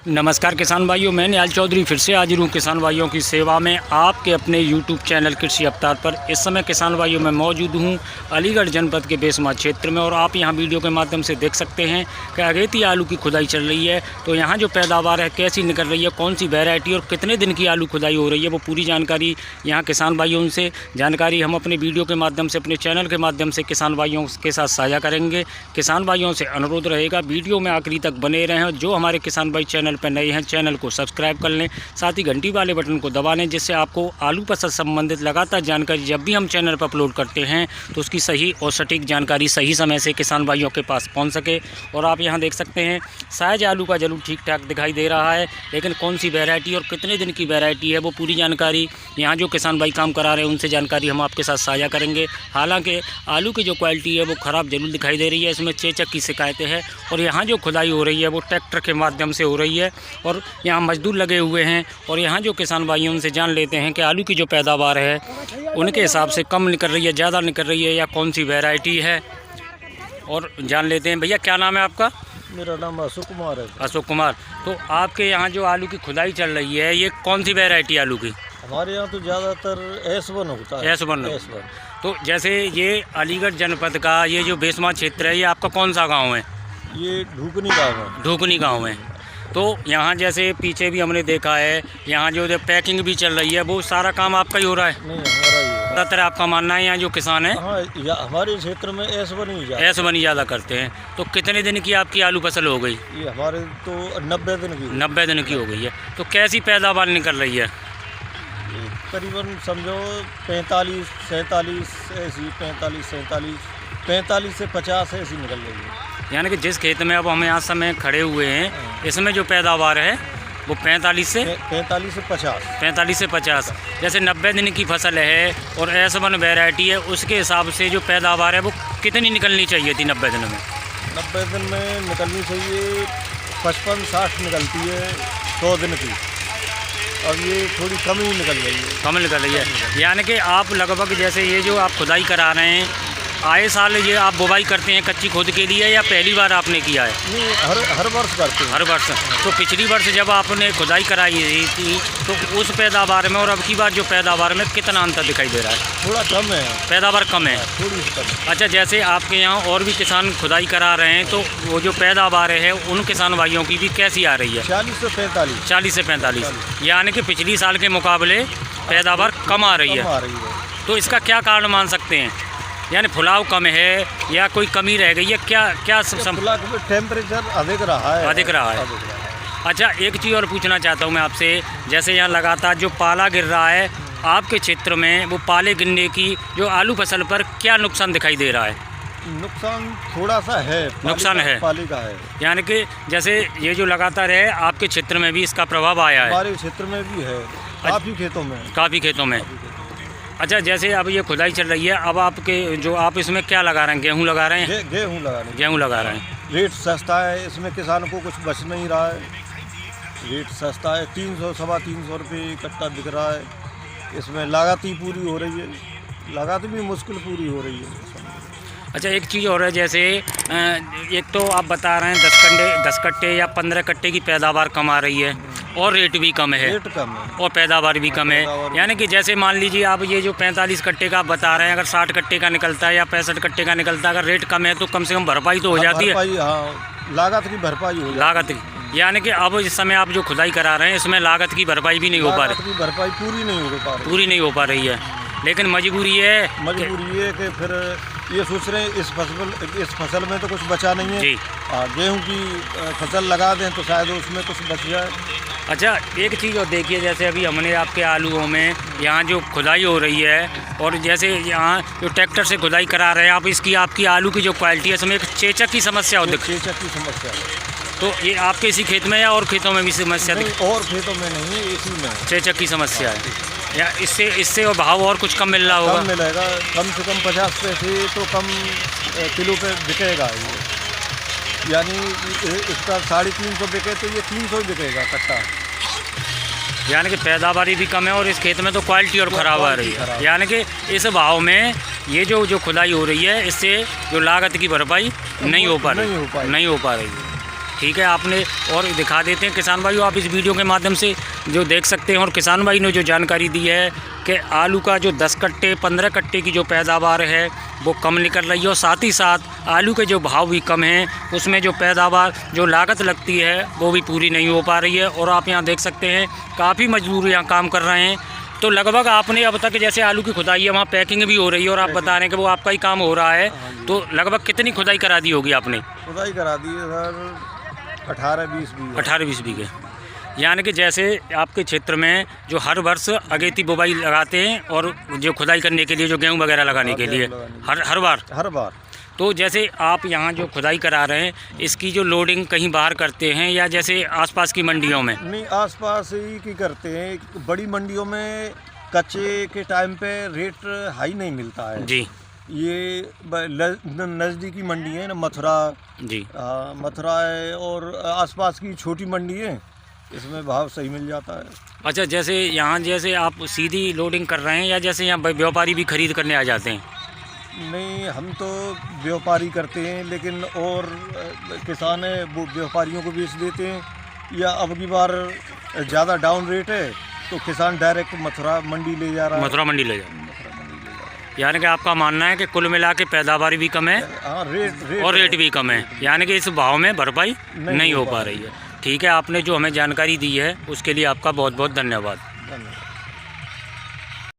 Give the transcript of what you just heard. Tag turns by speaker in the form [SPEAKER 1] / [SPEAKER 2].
[SPEAKER 1] नमस्कार किसान भाइयों, मैं निहाल चौधरी फिर से हाजिर हूँ किसान भाइयों की सेवा में आपके अपने YouTube चैनल कृषि अवतार पर। इस समय किसान भाइयों मैं मौजूद हूँ अलीगढ़ जनपद के बेसमा क्षेत्र में और आप यहां वीडियो के माध्यम से देख सकते हैं कि अगेती आलू की खुदाई चल रही है। तो यहां जो पैदावार है कैसी निकल रही है, कौन सी वैरायटी और कितने दिन की आलू खुदाई हो रही है, वो पूरी जानकारी यहाँ किसान भाइयों से जानकारी हम अपने वीडियो के माध्यम से अपने चैनल के माध्यम से किसान भाइयों के साथ साझा करेंगे। किसान भाइयों से अनुरोध रहेगा वीडियो में आखिरी तक बने रहें और जो हमारे किसान भाई चैनल पर नए हैं चैनल को सब्सक्राइब कर लें, साथ ही घंटी वाले बटन को दबा लें, जिससे आपको आलू फसल संबंधित लगातार जानकारी जब भी हम चैनल पर अपलोड करते हैं तो उसकी सही और सटीक जानकारी सही समय से किसान भाइयों के पास पहुंच सके। और आप यहां देख सकते हैं साइज आलू का जरूर ठीक ठाक दिखाई दे रहा है, लेकिन कौन सी वैरायटी और कितने दिन की वैरायटी है वो पूरी जानकारी यहाँ जो किसान भाई काम करा रहे हैं उनसे जानकारी हम आपके साथ साझा करेंगे। हालाँकि आलू की जो क्वालिटी है वो ख़राब जरूर दिखाई दे रही है, इसमें चेचक की शिकायतें हैं और यहाँ जो खुदाई हो रही है वो ट्रैक्टर के माध्यम से हो रही है और यहाँ मजदूर लगे हुए हैं। और यहाँ जो किसान भाई उनसे जान लेते हैं कि आलू की जो पैदावार है उनके हिसाब से कम निकल रही है, ज़्यादा निकल रही है या कौन सी वैरायटी है, और जान लेते हैं। भैया क्या नाम है आपका?
[SPEAKER 2] मेरा नाम अशोक कुमार है।
[SPEAKER 1] अशोक कुमार। तो आपके यहाँ जो आलू की खुदाई चल रही है ये कौन सी वैरायटी आलू की?
[SPEAKER 2] हमारे यहाँ तो ज़्यादातर S1 होता है।
[SPEAKER 1] S1। तो जैसे ये अलीगढ़ जनपद का ये जो बेसमा क्षेत्र है ये आपका कौन सा गाँव है?
[SPEAKER 2] ये ढूकनी गाँव है।
[SPEAKER 1] ढूकनी गाँव है। तो यहाँ जैसे पीछे भी हमने देखा है यहाँ जो पैकिंग भी चल रही है वो सारा काम आपका ही हो रहा है?
[SPEAKER 2] नहीं, हमारा ही है।
[SPEAKER 1] ज़्यादातर आपका मानना है यहाँ जो किसान है
[SPEAKER 2] हाँ, हमारे क्षेत्र में S1 ही
[SPEAKER 1] ज़्यादा करते हैं। तो कितने दिन की आपकी आलू फसल हो गई?
[SPEAKER 2] ये हमारे तो 90 दिन की
[SPEAKER 1] 90 दिन की हो गई है। तो कैसी पैदावार निकल रही है?
[SPEAKER 2] करीबन समझो 45, 47 ऐसी, 45, 47, 45 से 50 ऐसी निकल रही है।
[SPEAKER 1] यानी कि जिस खेत में अब हम यहाँ समय खड़े हुए हैं इसमें जो पैदावार है वो 45 से 50। जैसे 90 दिन की फसल है और S1 वैरायटी है, उसके हिसाब से जो पैदावार है वो कितनी निकलनी चाहिए थी 90 दिन में?
[SPEAKER 2] 90 दिन में निकलनी चाहिए 55-60 निकलती है 100 दिन की। अब ये थोड़ी कम ही निकल रही है।
[SPEAKER 1] कम निकल रही है। यानी कि आप लगभग जैसे ये जो आप खुदाई करा रहे हैं आए साल ये आप बुवाई करते हैं कच्ची खोद के लिए या पहली बार आपने किया है?
[SPEAKER 2] नहीं, हर वर्ष करते हैं।
[SPEAKER 1] हर वर्ष। तो पिछली वर्ष जब आपने खुदाई कराई थी तो उस पैदावार में और अब की बार जो पैदावार में कितना अंतर दिखाई दे रहा है?
[SPEAKER 2] थोड़ा कम है,
[SPEAKER 1] पैदावार कम है,
[SPEAKER 2] थोड़ी कम।
[SPEAKER 1] अच्छा, जैसे आपके यहाँ और भी किसान खुदाई करा रहे हैं तो वो जो पैदावार है उन किसान भाइयों की भी कैसी आ रही है?
[SPEAKER 2] 40 से 45।
[SPEAKER 1] 40 से 45। यानी कि पिछली साल के मुकाबले पैदावार कम आ रही है। तो इसका क्या कारण मान सकते हैं? यानी फुलाव कम है या कोई कमी रह गई है? क्या
[SPEAKER 2] टेम्परेचर अधिक रहा है।
[SPEAKER 1] अच्छा, एक चीज़ और पूछना चाहता हूँ मैं आपसे, जैसे यहाँ लगातार जो पाला गिर रहा है आपके क्षेत्र में, वो पाले गिरने की जो आलू फसल पर क्या नुकसान दिखाई दे रहा है?
[SPEAKER 2] नुकसान थोड़ा सा है,
[SPEAKER 1] नुकसान है,
[SPEAKER 2] पाले का है।
[SPEAKER 1] यानी कि जैसे ये जो लगातार है आपके क्षेत्र में भी इसका प्रभाव आया है?
[SPEAKER 2] हमारे क्षेत्र में भी है, काफ़ी खेतों में।
[SPEAKER 1] अच्छा, जैसे अब ये खुदाई चल रही है, अब आपके जो आप इसमें क्या लगा रहे हैं? गेहूँ लगा रहे हैं? गेहूँ लगा रहे हैं।
[SPEAKER 2] रेट सस्ता है, इसमें किसान को कुछ बच नहीं रहा है। रेट सस्ता है, 300 सवा 300 रुपये कट्टा बिक रहा है। इसमें लागत ही पूरी हो रही है, लागत भी मुश्किल पूरी हो रही है।
[SPEAKER 1] अच्छा, एक चीज़ और है, जैसे एक तो आप बता रहे हैं 10 कट्टे या 15 कट्टे की पैदावार कम आ रही है और रेट भी कम है और पैदावार भी कम है। यानी कि जैसे मान लीजिए आप ये जो 45 कट्टे का आप बता रहे हैं, अगर 60 कट्टे का निकलता है या 65 कट्टे का निकलता है, अगर रेट कम है तो कम से कम भरपाई तो हो जाती है।
[SPEAKER 2] लागत की भरपाई हो जाती
[SPEAKER 1] है। यानी कि अब इस समय आप जो खुदाई करा रहे हैं इसमें लागत की भरपाई भी नहीं हो पा रही,
[SPEAKER 2] भरपाई पूरी नहीं हो पा रही है।
[SPEAKER 1] लेकिन मजबूरी है
[SPEAKER 2] कि फिर ये सोच रहे हैं इस फसल में तो कुछ बचा नहीं है, गेहूं की फसल लगा दें तो शायद उसमें कुछ बच जाए।
[SPEAKER 1] अच्छा, एक चीज़ और देखिए, जैसे अभी हमने आपके आलूओं में यहाँ जो खुदाई हो रही है और जैसे यहाँ जो ट्रैक्टर से खुदाई करा रहे हैं आप, आपकी आलू की जो क्वालिटी है इसमें एक चेचक की समस्या होती है।
[SPEAKER 2] चेचक की समस्या है।
[SPEAKER 1] तो ये आपके इसी खेत में या और खेतों में भी समस्या?
[SPEAKER 2] और खेतों में नहीं, इसी में
[SPEAKER 1] चेचक की समस्या है। या इससे और भाव और कुछ कम मिल रहा होगा?
[SPEAKER 2] कम मिलेगा, कम से कम 50 पैसे तो कम किलो पे बिकेगा ये। यानी इसका 350 बिके तो ये 300 ही बिकेगा कट्टा।
[SPEAKER 1] यानी कि पैदावारी भी कम है और इस खेत में तो क्वालिटी और ख़राब आ रही है। यानी कि इस भाव में ये जो खुदाई हो रही है इससे जो लागत की भरपाई नहीं हो पा रही है। ठीक है, आपने और दिखा देते हैं किसान भाइयों आप इस वीडियो के माध्यम से जो देख सकते हैं। और किसान भाई ने जो जानकारी दी है कि आलू का जो 10 कट्टे 15 कट्टे की जो पैदावार है वो कम निकल रही है, और साथ ही साथ आलू के जो भाव भी कम हैं, उसमें जो पैदावार जो लागत लगती है वो भी पूरी नहीं हो पा रही है। और आप यहाँ देख सकते हैं काफ़ी मजदूर यहाँ काम कर रहे हैं। तो लगभग आपने अब तक जैसे आलू की खुदाई है वहाँ पैकिंग भी हो रही है, और आप बता रहे हैं कि वो आपका ही काम हो रहा है, तो लगभग कितनी खुदाई करा दी होगी आपने?
[SPEAKER 2] खुदाई करा दी है सर 18-20 बीघे।
[SPEAKER 1] 18-20 बीघे, यानी कि जैसे आपके क्षेत्र में जो हर वर्ष अगेती बुवाई लगाते हैं और जो खुदाई करने के लिए जो गेहूँ वगैरह लगाने के लिए हर बार। तो जैसे आप यहाँ जो खुदाई करा रहे हैं इसकी जो लोडिंग कहीं बाहर करते हैं या जैसे आसपास की मंडियों में?
[SPEAKER 2] नहीं, आसपास ही की करते हैं। बड़ी मंडियों में कच्चे के टाइम पे रेट हाई नहीं मिलता है
[SPEAKER 1] जी।
[SPEAKER 2] ये नज़दीकी मंडी है ना, मथुरा
[SPEAKER 1] जी,
[SPEAKER 2] मथुरा है, और आसपास की छोटी मंडी है, इसमें भाव सही मिल जाता है।
[SPEAKER 1] अच्छा, जैसे यहाँ जैसे आप सीधी लोडिंग कर रहे हैं या जैसे यहाँ व्यापारी भी खरीद करने आ जाते हैं?
[SPEAKER 2] नहीं, हम तो व्यापारी करते हैं, लेकिन और किसान है वो व्यापारियों को बेच देते हैं, या अब की बार ज़्यादा डाउन रेट है तो किसान डायरेक्ट मथुरा मंडी ले जा रहा है।
[SPEAKER 1] मथुरा मंडी ले जा रहा है, यानी कि आपका मानना है कि कुल मिला के पैदावार भी कम है।
[SPEAKER 2] हाँ, रेट
[SPEAKER 1] और रेट भी कम है, यानी कि इस भाव में भरपाई नहीं हो पा रही है। ठीक है, आपने जो हमें जानकारी दी है उसके लिए आपका बहुत बहुत धन्यवाद।